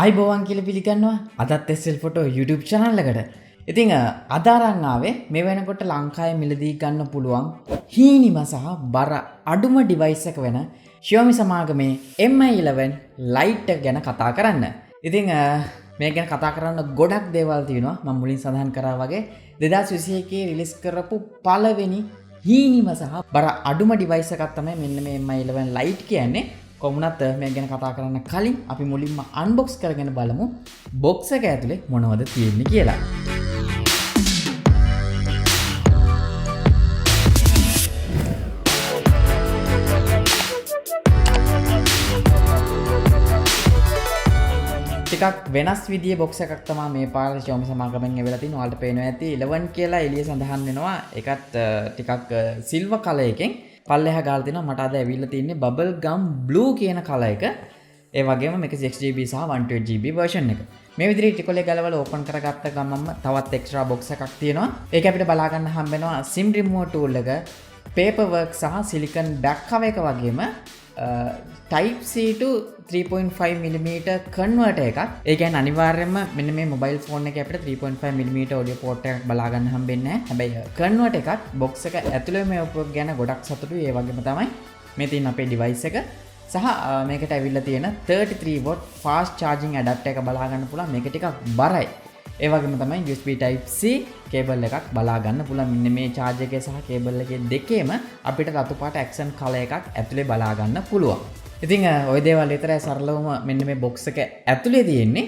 ආයිබෝවන් කියලා පිළිගන්නවා අදත් SLPhoto YouTube channel එකට. ඉතින් අද අරන් ආවේ මේ වෙනකොට ලංකාවේ මිලදී ගන්න පුළුවන් හීනිම සහ බර අඩුම device එක වෙන Xiaomi සමාගමේ Mi 11 Lite ගැන කතා කරන්න. ඉතින් මේ ගැන කතා කරන්න ගොඩක් දේවල් තියෙනවා. මම මුලින් සඳහන් කරා වගේ 2021 රිලීස් කරපු පළවෙනි හීනිම සහ බර අඩුම device එකක් තමයි මෙන්න මේ Mi 11 Lite කියන්නේ. කොමුණත් මේ ගැන කතා කරන්න කලින් අපි මුලින්ම අන්බොක්ස් කරගෙන බලමු බොක්ස් එක ඇතුලේ මොනවද තියෙන්නේ කියලා. ටිකක් වෙනස් විදිහේ බොක්ස් එකක් තමයි මේ පාර Xiaomi සමාගමෙන් එවෙලා තියෙන. ඔයාලට පේනවා ඇති 11 කියලා එළිය සඳහන් වෙනවා. ඒකත් ටිකක් සිල්වර් කලර් එකෙන් පල්ලෙහා ගාලා තිනවා. මට අද ඇවිල්ලා තින්නේ බබල් ගම් බ්ලූ කියන කලර් එක. ඒ වගේම මේක 6GB සහ 128GB version එක. මේ විදිහට ටිකොලේ ගලවලා ඕපන් කරගත්ත ගමන්ම තවත් එක්ස්ට්‍රා බොක්ස් එකක් තියෙනවා. ඒක අපිට බලා ගන්න හම්බ වෙනවා SIM remover tool එක, paperwork සහ silicon back cover එක වගේම Type C to 3.5mm converter එකක්. ඒ කියන්නේ අනිවාර්යයෙන්ම මෙන්න මේ mobile phone එකේ අපිට 3.5mm audio port එකක් බලා ගන්න හම්බෙන්නේ නැහැ. හැබැයි converter එකක් box එක ඇතුළේ මේ උපයෝග ගැන ගොඩක් සතුටුයි. ඒ වගේම තමයි මේ තියෙන අපේ device එක සහ මේකට ඇවිල්ලා තියෙන 33W fast charging adapter එක බලා ගන්න පුළුවන්. මේක ටිකක් බරයි. ඒ වගේම තමයි USB Type C කේබල් එකක් බලා ගන්න පුළුවන්. මෙන්න මේ charger එකේ සහ කේබල් එකේ දෙකේම අපිට රතු පාට accent color එකක් ඇතුලේ බලා ගන්න පුළුවන්. ඉතින් ওই දේවල් විතරයි සරලවම මෙන්න මේ box එක ඇතුලේ තියෙන්නේ.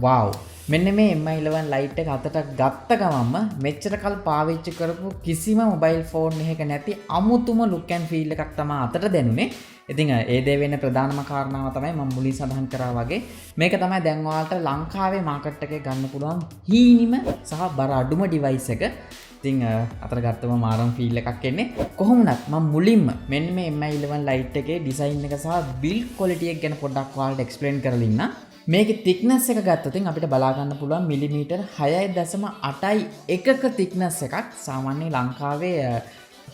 wow මෙන්න මේ Mi 11 Lite එක අතට ගත්ත ගමන්ම මෙච්චර කල් පාවිච්චි කරපු කිසිම මොබයිල් ෆෝන් එකක නැති අමුතුම look and feel එකක් තමයි අතට දැනුනේ. ඉතින් ඒ දේ වෙන්න ප්‍රධානම කාරණාව තමයි මම මුලින් සඳහන් කරා වගේ මේක තමයි දැන් ඔයාලට ලංකාවේ මාකට් එකේ ගන්න පුළුවන් හීනිම සහ බර අඩුම device එක. ඉතින් අතට ගත්තම මාරම් feel එකක් එන්නේ. කොහොමුණත් මම මුලින්ම මෙන්න මේ Mi 11 Lite එකේ design එක සහ build quality එක ගැන පොඩ්ඩක් ඔයාලට explain කරලා ඉන්න. මේකේ thickness එක ගත්තොත් අපිට බලා ගන්න පුළුවන් මිලිමීටර් 6.8යි එකක thickness එකක්. සාමාන්‍ය ලංකාවේ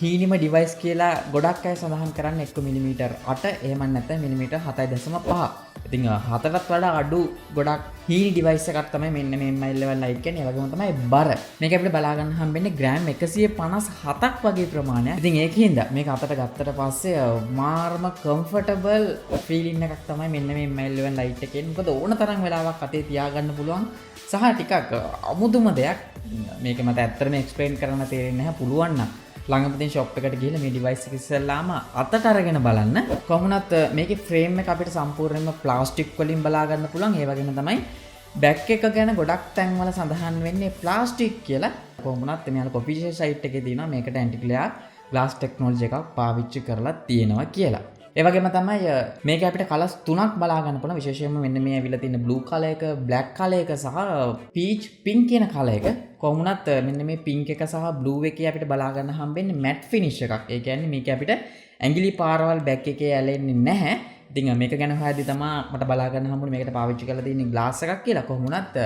හීනිම device කියලා ගොඩක් අය සඳහන් කරන්නේ 1 මිලිමීටර් 8 එහෙම නැත්නම් මිලිමීටර් 7.5. ඉතින් 4ටත් වඩා අඩු ගොඩක් හීනි device එකක් තමයි මෙන්න මේ Mi 11 Lite කියන්නේ. ඒ වගේම තමයි බර. මේක අපිට බලා ගන්න හම්බෙන්නේ ග්‍රෑම් 157ක් වගේ ප්‍රමාණයක්. ඉතින් ඒකින්ද මේක අතට ගත්තට පස්සේ මාර්ම comfortable feeling එකක් තමයි මෙන්න මේ Mi 11 Lite එකේ. මොකද ඕන තරම් වෙලාවක් අතේ තියාගන්න පුළුවන් සහ ටිකක් අමුතුම දෙයක්. මේක මට ඇත්තටම explain කරන්න තේරෙන්නේ නැහැ. පුළුවන් නම් ළඟම තියෙන shop එකට ගිහලා මේ device එක ඉස්සෙල්ලාම අතට අරගෙන බලන්න. කොහොමුණත් මේකේ frame එක අපිට සම්පූර්ණයෙන්ම plastic වලින් බලා ගන්න පුළුවන්. ඒ වගේම තමයි back එක ගැන ගොඩක් තැන්වල සඳහන් වෙන්නේ plastic කියලා. කොහොමුණත් මෙයාලා official site එකේ තියෙනවා මේකට anti glare glass technology එකක් පාවිච්චි කරලා තියෙනවා කියලා. ඒ වගේම තමයි මේක අපිට කලර්ස් තුනක් බලා ගන්න පුළුවන්. විශේෂයෙන්ම මෙන්න මේ ඇවිල්ලා තියෙන blue color එක, black color එක සහ peach pink කියන color එක. කොහොමුණත් මෙන්න මේ pink එක සහ blue එකේ අපිට බලා ගන්න හම්බෙන්නේ matte finish එකක්. ඒ කියන්නේ මේක අපිට ඇඟිලි පාරවල් back එකේ ඇලෙන්නේ නැහැ. ඉතින් මේක ගැන හොයද්දි තමයි මට බලා ගන්න හම්බුනේ මේකට පාවිච්චි කරලා තියෙන්නේ glass එකක් කියලා. කොහොමුණත්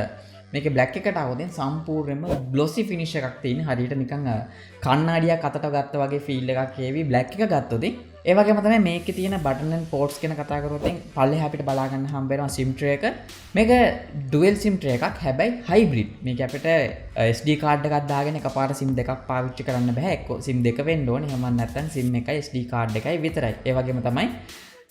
මේකේ black එකට આવොත් සම්පූර්ණයෙන්ම glossy finish එකක් තියෙන. හරියට නිකන් කණ්ණාඩියක් අතට ගත්තා වගේ feel එකක් ඒවි black එක ගත්තොත්. ඒ වගේම තමයි මේකේ තියෙන button and ports ගැන කතා කරොත් පල්ලෙහා අපිට බලා ගන්න හම්බ වෙනවා SIM tray එක. මේක dual SIM tray එකක්. හැබැයි hybrid. මේක අපිට SD card එකක් දාගෙන එකපාර SIM දෙකක් පාවිච්චි කරන්න බෑ. එක්ක SIM දෙක වෙන්න ඕනේ. එහෙම නැත්නම් SIM එකයි SD card එකයි විතරයි. ඒ වගේම තමයි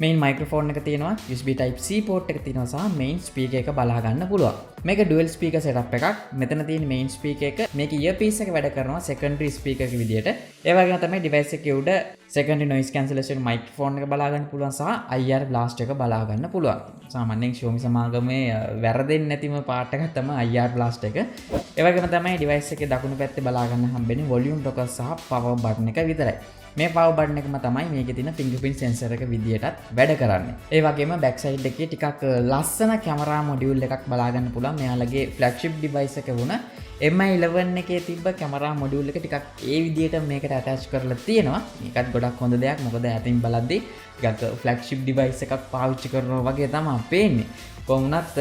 main microphone එක තියෙනවා, USB Type C port එක තියෙනවා සහ main speaker එක බලා ගන්න පුළුවන්. මේක dual speaker setup එකක්. මෙතන තියෙන main speaker එක මේක earpiece එක වැඩ කරනවා secondary speaker එක විදියට. ඒ වගේම තමයි device එකේ උඩ secondary noise cancellation microphone එක බලා ගන්න පුළුවන් සහ IR blast එක බලා ගන්න පුළුවන්. සාමාන්‍යයෙන් Xiaomi සමාගමේ වැරදෙන්නේ නැතිම part එකක් තමයි IR blast එක. ඒ වගේම තමයි device එකේ දකුණු පැත්තේ බලා ගන්න හම්බෙන්නේ volume rocker සහ power button එක විතරයි. මේ power button එකම තමයි මේකේ තියෙන fingerprint sensor එක විදියටත් වැඩ කරන්නේ. ඒ වගේම back side එකේ ටිකක් ලස්සන camera module එකක් බලා ගන්න පුළුවන්. මෙයාලගේ flagship device එක වුණ Mi 11 එකේ තිබ්බ camera module එක ටිකක් ඒ විදියට මේකට attach කරලා තියෙනවා. මේකත් ගොඩක් හොඳ දෙයක්. මොකද ඇතින් බලද්දි ටිකක් flagship device එකක් පාවිච්චි කරනවා වගේ තමයි පේන්නේ. කොහොමුණත්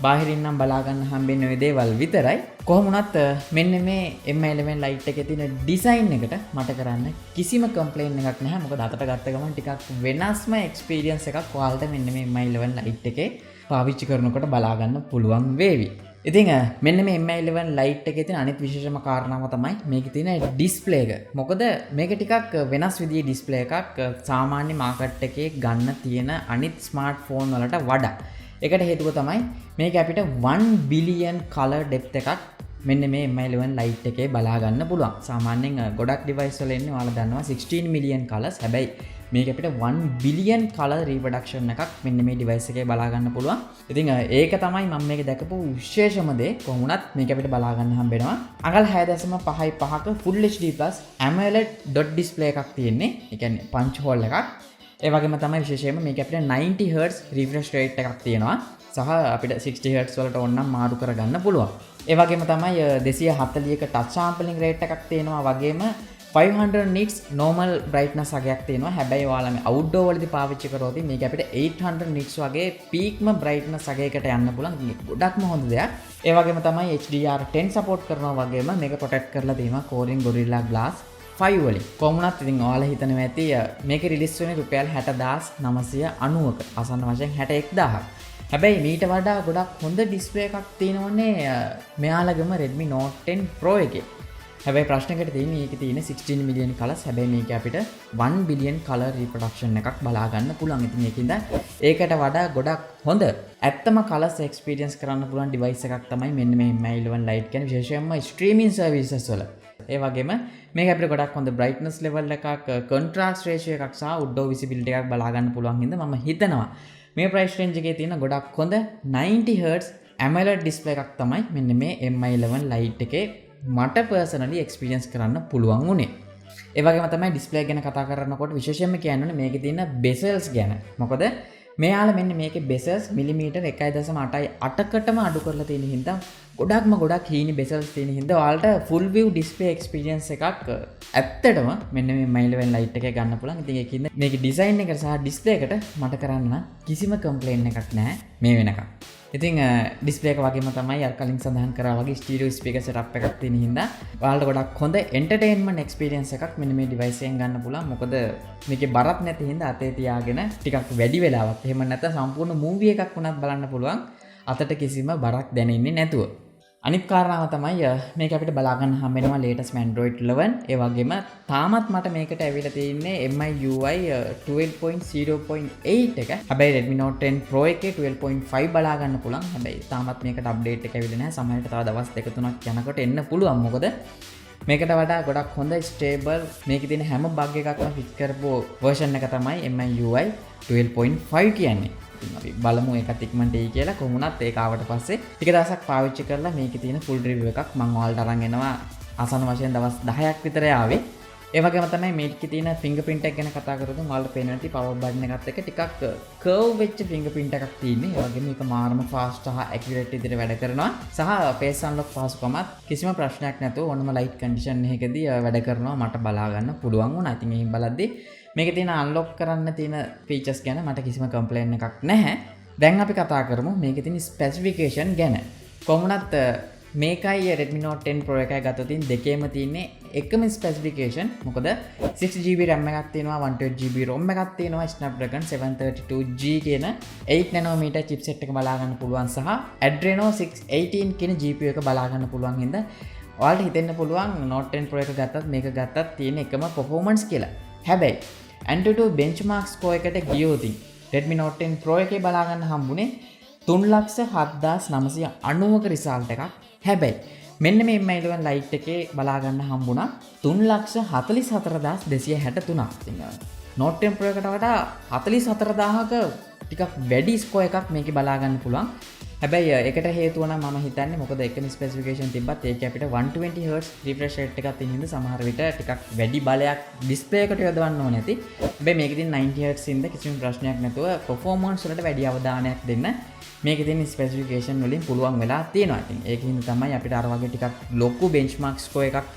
බාහිරින් නම් බලා ගන්න හම්බෙන්නේ ওই දේවල් විතරයි. කොහොම වුණත් මෙන්න මේ Mi11 Lite එකේ තියෙන ඩිසයින් එකට මට කරන්න කිසිම කම්ප්ලේන් එකක් නැහැ. මොකද අතට ගත්ත ගමන් ටිකක් වෙනස්ම එක්ස්පීරියන්ස් එකක් ඔයාලට මෙන්න මේ Mi11 Lite එකේ පාවිච්චි කරනකොට බලා ගන්න පුළුවන් වේවි. ඉතින් මෙන්න මේ Mi11 Lite එකේ තියෙන අනිත් විශේෂම කාරණාව තමයි මේකේ තියෙන ඩිස්ප්ලේ එක. මොකද මේක ටිකක් වෙනස් විදිහේ ඩිස්ප්ලේ එකක් සාමාන්‍ය මාකට් එකේ ගන්න තියෙන අනිත් ස්මාර්ට්ෆෝන් වලට වඩා. ඒකට හේතුව තමයි මේක අපිට 1 බිලියන් කලර් ඩෙප්ත් එකක් මෙන්න මේ Mi11 Lite එකේ බලා ගන්න පුළුවන්. සාමාන්‍යයෙන් ගොඩක් ඩිවයිස් වල එන්නේ ඔයාලා දන්නවා 16 මිලියන් කලර්ස්. හැබැයි මේක අපිට 1 බිලියන් කලර් රීප්‍රොඩක්ෂන් එකක් මෙන්න මේ ඩිවයිස් එකේ බලා ගන්න පුළුවන්. ඉතින් ඒක තමයි මම මේක දැකපු විශේෂම දේ. කොහොම වුණත් මේක අපිට බලා ගන්න හම්බ වෙනවා. අඟල් 6.5ක Full HD+ AMOLED dot display එකක් තියෙන්නේ. ඒ කියන්නේ punch hole එකක්. ඒ වගේම තමයි විශේෂයෙන්ම මේක අපිට 90 Hz refresh rate එකක් තියෙනවා. සහ අපිට 60 Hz වලට ඕන නම් මාරු කරගන්න පුළුවන්. ඒ වගේම තමයි 240ක touch sampling rate එකක් තියෙනවා. වගේම 500 nits normal brightness අගයක් තියෙනවා. හැබැයි ඔයාලා මේ outdoor වලදී පාවිච්චි කරොත් මේක අපිට 800 nits වගේ peakම brightness අගයකට යන්න පුළුවන්. ගොඩක්ම හොඳ දෙයක්. ඒ වගේම තමයි HDR10 support කරනවා වගේම මේක protect කරලා තියෙනවා Corning Gorilla Glass 5 වලින්. කොහොම වුණත් ඉතින් ඔයාලා හිතනවා ඇති මේක රිලීස් වෙන්නේ රුපියල් 60990ක. ආසන්න වශයෙන් 61000ක්. හැබැයි මීට වඩා ගොඩක් හොඳ ඩිස්ප්ලේ එකක් තියෙනවනේ මෙයාලගේම Redmi Note 10 Pro එකේ. හැබැයි ප්‍රශ්නයකට තියෙන්නේ මේකේ තියෙන 16 මිලියන් කලර්ස්. හැබැයි මේක අපිට 1 බිලියන් කලර් රීප්‍රොඩක්ෂන් එකක් බලා ගන්න පුළුවන්. ඉතින් ඒකින්ද ඒකට වඩා ගොඩක් හොඳ ඇත්තම කලර්ස් එක්ස්පීරියන්ස් කරන්න පුළුවන් ඩිවයිස් එකක් තමයි මෙන්න මේ Mi11 Lite කියන්නේ. විශේෂයෙන්ම ස්ට්‍රීමින් සර්විසස් වල. ඒ වගේම මේක අපිට ගොඩක් හොඳ brightness level එකක්, contrast ratio එකක් සහ outdoor visibility එකක් බලා ගන්න පුළුවන් හින්දා මම හිතනවා මේ price range එකේ තියෙන ගොඩක් හොඳ 90 Hz AMOLED display එකක් තමයි මෙන්න මේ Mi11 Lite එකේ මට personally experience කරන්න පුළුවන් වුණේ. ඒ වගේම තමයි display ගැන කතා කරනකොට විශේෂයෙන්ම කියන්නේ මේකේ තියෙන bezels ගැන. මොකද මෙයාලා මෙන්න මේකේ bezels මිලිමීටර් 1.8කටම අඩු කරලා තියෙන හින්දා ගොඩක් හීනි bezels තියෙන හින්දා ඔයාලට full view display experience එකක් ඇත්තටම මෙන්න මේ Mi11 Lite එකේ ගන්න පුළුවන්. ඉතින් ඒකින්ද මේකේ design එක සහ display එකට මට කරන්න කිසිම complaint එකක් නැහැ මේ වෙනකම්. ඉතින් display එක වගේම තමයි අර කලින් සඳහන් කරා වගේ stereo speaker setup එකක් තියෙන හින්දා ඔයාලට ගොඩක් හොඳ entertainment experience එකක් මෙන්න මේ device එකෙන් ගන්න පුළුවන්. මොකද මේකේ බරක් නැති හින්දා අතේ තියාගෙන ටිකක් වැඩි වෙලාවක් එහෙම නැත්නම් සම්පූර්ණ movie එකක් වුණත් බලන්න පුළුවන්. අතට කිසිම බරක් දැනෙන්නේ නැතුව. අනිත් කාරණාව තමයි මේක අපිට බලා ගන්න හම්බ වෙනවා latest Android 11. ඒ වගේම තාමත් මට මේකට ඇවිල්ලා තියෙන්නේ MIUI 12.0.8 එක. හැබැයි Redmi Note 10 Pro එකේ 12.5 බලා ගන්න පුළුවන්. හැබැයි තාමත් මේකට අප්ඩේට් එක ඇවිල්ලා නැහැ. සමහරවිට තව දවස් 2-3ක් යනකොට එන්න පුළුවන්. මොකද මේකට වඩා ගොඩක් හොඳ ස්ටේබල් මේකේ තියෙන හැම බග් එකක්ම ෆික්ස් කරපු version එක තමයි MIUI 12.5 කියන්නේ. අපි බලමු ඒකත් ඉක්මනට එයි කියලා. කොහොමුණත් ඒක ආවට පස්සේ ටික දවසක් පාවිච්චි කරලා මේකේ තියෙන full review එකක් මම ඔයාලට අරන් එනවා. ආසන්න වශයෙන් දවස් 10ක් විතර ආවේ. ඒ වගේම තමයි මේකේ තියෙන fingerprint එක ගැන කතා කරද්දී ඔයාලට පේන නැති power button එකත් එක්ක ටිකක් curve වෙච්ච fingerprint එකක් තියෙන්නේ. ඒ වගේම මේක මාරම fast සහ accurate විදිහට වැඩ කරනවා. සහ face unlock පහසුකමත් කිසිම ප්‍රශ්නයක් නැතුව ඕනම light condition එකකදී වැඩ කරනවා මට බලා ගන්න පුළුවන් වුණා. ඉතින් මේ බලද්දී මේක තියෙන අන්ලොක් කරන්න තියෙන ෆීචර්ස් ගැන මට කිසිම කම්ප්ලේන් එකක් නැහැ. දැන් අපි කතා කරමු මේකේ තියෙන ස්පෙસિෆිකේෂන් ගැන. කොහොමුණත් මේකයි Redmi Note 10 Pro එකයි ගත්තොත් දෙකේම තියෙන්නේ එකම ස්පෙસિෆිකේෂන්. මොකද 6GB RAM එකක් තියෙනවා, 128GB ROM එකක් තියෙනවා, Snapdragon 732G කියන 8nm chipset එක බලා ගන්න පුළුවන් සහ Adreno 618 කියන GPU එක බලා ගන්න පුළුවන් හින්දා ඔයාලට හිතෙන්න පුළුවන් Note 10 Pro එක ගත්තත් මේක ගත්තත් තියෙන එකම performance කියලා. හැබැයි Antutu benchmark score එකට ගියොත් Redmi Note 10 Pro එකේ බලා ගන්න හම්බුනේ 3,7990ක රිසල්ට් එකක්. හැබැයි මෙන්න මේ Mi11 Lite එකේ බලා ගන්න හම්බුණා 3,44,263ක්. ඉතින් Note 10 Pro එකට වඩා 44,000ක ටිකක් වැඩි ස්කෝර් එකක් මේකේ බලා ගන්න පුළුවන්. හැබැයි ඒකට හේතුව නම් මම හිතන්නේ මොකද එකම ස්පෙસિෆිකේෂන් තිබ්බත් ඒක අපිට 120 Hz refresh rate එකක් තියෙන හින්දා සමහර විට ටිකක් වැඩි බලයක් ඩිස්ප්ලේ එකට යොදවන්න ඕනේ නැති. හැබැයි මේකේ තියෙන 90 Hz ඉඳ කිසිම ප්‍රශ්නයක් නැතුව performance වලට වැඩි අවධානයක් දෙන්න මේකේ තියෙන ස්පෙસિෆිකේෂන් වලින් පුළුවන් වෙලා තියෙනවා. ඉතින් ඒකින් තමයි අපිට අර වගේ ටිකක් ලොකු benchmark score එකක්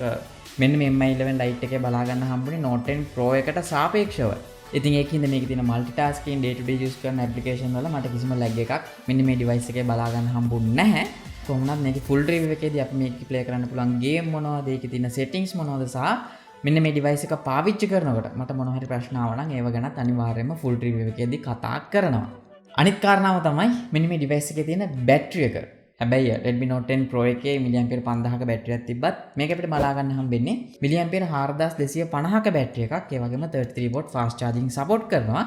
මෙන්න මේ Mi11 Lite එකේ බලා ගන්න හම්බුනේ Note 10 Pro එකට සාපේක්ෂව. ඉතින් ඒකින්ද මේකේ තියෙන multitasking day to day use කරන application වල මට කිසිම lag එකක් මෙන්න මේ device එකේ බලා ගන්න හම්බුන්නේ නැහැ. කොහොමවත් මේකේ ෆුල් රිවිව් එකේදී අපි මේක ප්ලේ කරන්න පුළුවන් ගේම් මොනවද, ඒකේ තියෙන settings මොනවද සහ මෙන්න මේ device එක පාවිච්චි කරනකොට මට මොන හරි ප්‍රශ්න ආව නම් ඒව ගැනත් අනිවාර්යයෙන්ම ෆුල් රිවිව් එකේදී කතා කරනවා. අනිත් කාරණාව තමයි මෙන්න මේ device එකේ තියෙන බැටරි එක. හැබැයි Redmi Note 10 Pro එකේ mAh 5000ක බැටරියක් තිබ්බත් මේක අපිට බලා ගන්න හම්බෙන්නේ mAh 4250ක බැටරි එකක්. ඒ වගේම 33V fast charging support කරනවා.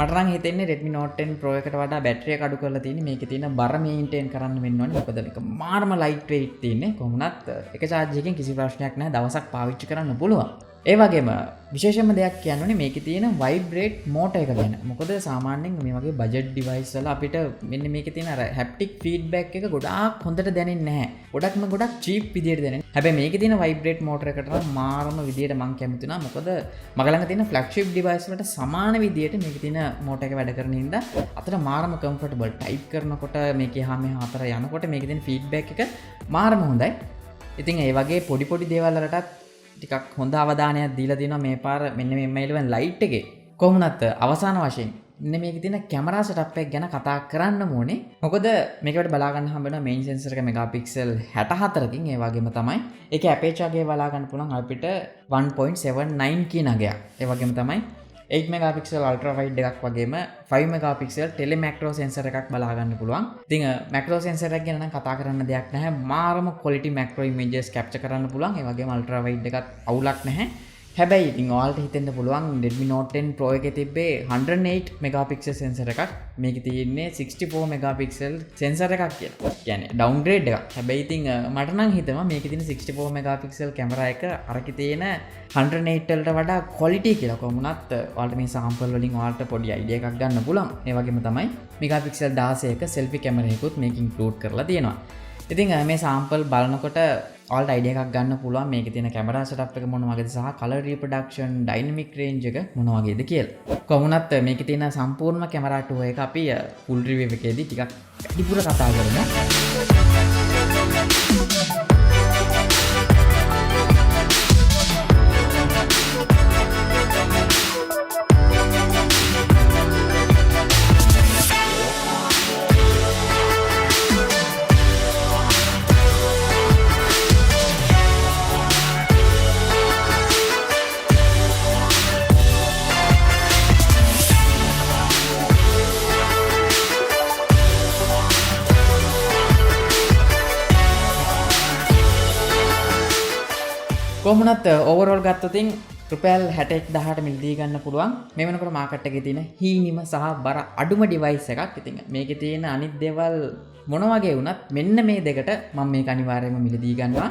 මට නම් හිතෙන්නේ Redmi Note 10 Pro එකට වඩා බැටරි එක අඩු කරලා තියෙන්නේ මේකේ තියෙන බර මේන්ටේන් කරන්න වෙන්න ඕනේ. මොකද මේක මාරම ලයිට් weight තියෙන්නේ. කොහොමවත් එක charge එකකින් කිසි ප්‍රශ්නයක් නැහැ. දවසක් පාවිච්චි කරන්න පුළුවන්. ඒ වගේම විශේෂම දෙයක් කියන්න ඕනේ මේකේ තියෙන vibrate motor එක ගැන. මොකද සාමාන්‍යයෙන් මේ වගේ budget device වල අපිට මෙන්න මේකේ තියෙන අර haptic feedback එක ගොඩාක් හොඳට දැනෙන්නේ නැහැ. ගොඩක් cheap විදියට දැනෙන්නේ. හැබැයි මේකේ තියෙන vibrate motor එකට නම් මාරම විදියට මම කැමති වුණා. මොකද මග ළඟ තියෙන flagship device වලට සමාන විදියට මේකේ තියෙන motor එක වැඩ කරන හින්දා අතට මාරම comfortable. type කරනකොට මේකේ එහා මෙහා අතර යනකොට මේකේ තියෙන feedback එක මාරම හොඳයි. ඉතින් ඒ වගේ පොඩි දේවල් වලටත් ටිකක් හොඳ අවධානයක් දීලා දෙනවා මේ පාර මෙන්න මේ Mi 11 Lite එකේ. කොහොමුණත් අවසාන වශයෙන් මෙන්න මේකේ තියෙන කැමරා setup එක ගැන කතා කරන්න ඕනේ. මොකද මේකට බලා ගන්න හම්බ වෙනවා main sensor එක megapixel 64කින්. ඒ වගේම තමයි ඒකේ aperture ගේ බලා ගන්න පුළුවන් අපිට 1.79 කියන අගයක්. ඒ වගේම තමයි 8 megapixel ultra wide එකක් වගේම 5 megapixel tele macro sensor එකක් බලා ගන්න පුළුවන්. ඉතින් macro sensor එක ගැන නම් කතා කරන්න දෙයක් නැහැ. මාරම quality macro images capture කරන්න පුළුවන්. ඒ වගේම ultra wide එකත් අවුලක් නැහැ. හැබැයි ඉතින් ඔයාලට හිතෙන්න පුළුවන් Redmi Note 10 Pro එකේ තිබ්බේ 108 megapixel sensor එකක්. මේකේ තියෙන්නේ 64 megapixel sensor එකක් කියලා. කියන්නේ downgrade එකක්. හැබැයි ඉතින් මට නම් හිතෙනවා මේකේ තියෙන 64 megapixel කැමරා එක අරකේ තියෙන 108 වලට වඩා quality කියලා. කොහොමුණත් ඔයාලට මේ sample වලින් ඔයාලට පොඩි idea එකක් ගන්න පුළුවන්. ඒ වගේම තමයි megapixel 16ක selfie camera එකකුත් මේක include කරලා තියෙනවා. ඉතින් මේ sample බලනකොට ඔයාලට idea එකක් ගන්න පුළුවන් මේකේ තියෙන camera setup එක මොන වගේද සහ color reproduction dynamic range එක මොන වගේද කියලා. කොහොමුණත් මේකේ තියෙන සම්පූර්ණ camera tour එක අපි full review එකේදී ටිකක් වැඩිපුර කතා කරමු. කොහොමුණත් ඕවරෝල් ගත්තොතින් රුපියල් 61000ට මිලදී ගන්න පුළුවන්. මේ වෙනකොට මාකට් එකේ තියෙන හීනිම සහ බර අඩුම ඩිවයිස් එකක්. ඉතින් මේකේ තියෙන අනිත් දේවල් මොන වගේ වුණත් මෙන්න මේ දෙකට මම මේක අනිවාර්යයෙන්ම මිලදී ගන්නවා.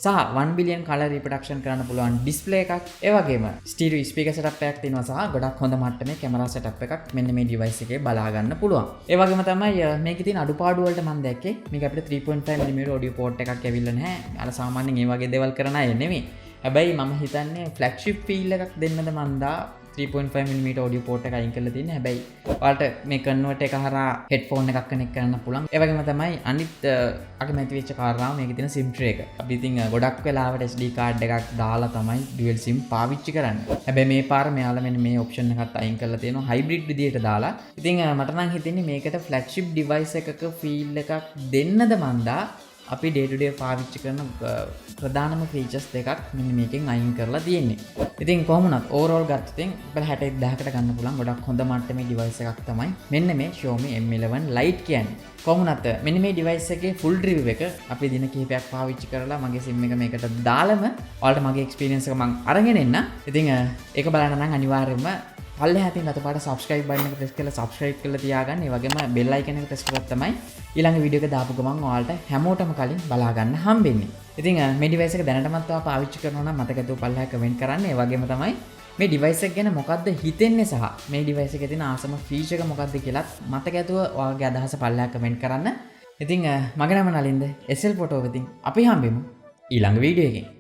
සහ 1 billion color reproduction කරන්න පුළුවන් ඩිස්ප්ලේ එකක්. ඒ වගේම ස්ටීරියෝ ස්පීකර් setup එකක් තියෙනවා සහ ගොඩක් හොඳ මට්ටමේ කැමරා setup එකක් මෙන්න මේ device එකේ බලා ගන්න පුළුවන්. ඒ වගේම තමයි මේකේ තියෙන අඩුපාඩු වලට මම දැක්කේ මේක අපිට 3.5 mm audio port එකක් ඇවිල්ලා නැහැ. අර සාමාන්‍යයෙන් මේ වගේ දේවල් කරන අය නෙමෙයි. හැබැයි මම හිතන්නේ flagship feel එකක් දෙන්නද මන්දා 3.5mm audio port එක අයින් කරලා තියෙන්නේ. හැබැයි ඔයාලට මේ converter එක හරහා headphone එකක් connect කරන්න පුළුවන්. ඒ වගේම තමයි අනිත් අකමැති වෙච්ච කාරණාව මේකේ තියෙන SIM tray එක. අපි ඉතින් ගොඩක් වෙලාවට SD card එකක් දාලා තමයි dual SIM පාවිච්චි කරන්නේ. හැබැයි මේ පාර මෙයාලා මෙන්න මේ option එකත් අයින් කරලා තියෙනවා hybrid විදියට දාලා. ඉතින් මට නම් හිතෙන්නේ මේකට flagship device එකක feel එකක් දෙන්නද මන්දා අපි day to day පාවිච්චි කරන ප්‍රධානම features දෙකක් මෙන්න මේකෙන් අයින් කරලා තියෙන්නේ. ඉතින් කොහොම වුණත් overall ගත්තොත් අපිට 61000කට ගන්න පුළුවන් ගොඩක් හොඳ මට්ටමේ device එකක් තමයි මෙන්න මේ Xiaomi Mi 11 Lite කියන්නේ. කොහොම වුණත් මෙන්න මේ device එකේ full review එක අපි දින කිහිපයක් පාවිච්චි කරලා මගේ SIM එක මේකට දාලම ඔයාලට මගේ experience එක මම අරගෙන එන්න. ඉතින් ඒක බලන්න නම් අනිවාර්යයෙන්ම පල්ලෙහා තියෙන අතපාට subscribe button එක press කරලා subscribe කරලා තියාගන්න. ඒ වගේම bell icon එක press කරලා තමයි ඊළඟ වීඩියෝ එක දාපු ගමන් ඔයාලට හැමෝටම කලින් බලා ගන්න හම්බෙන්නේ. ඉතින් මේ device එක දැනටමත් ඔයා පාවිච්චි කරනවා නම් මතක ඇතුව පල්ලෙහා comment කරන්න. ඒ වගේම තමයි මේ device එක ගැන මොකද්ද හිතෙන්නේ සහ මේ device එකේ තියෙන ආසම feature එක මොකද්ද කියලාත් මතක ඇතුව ඔයාගේ අදහස පල්ලෙහා comment කරන්න. ඉතින් මගේ නම නලින්ද SL photo වෙතින් අපි හම්බෙමු ඊළඟ වීඩියෝ එකකින්.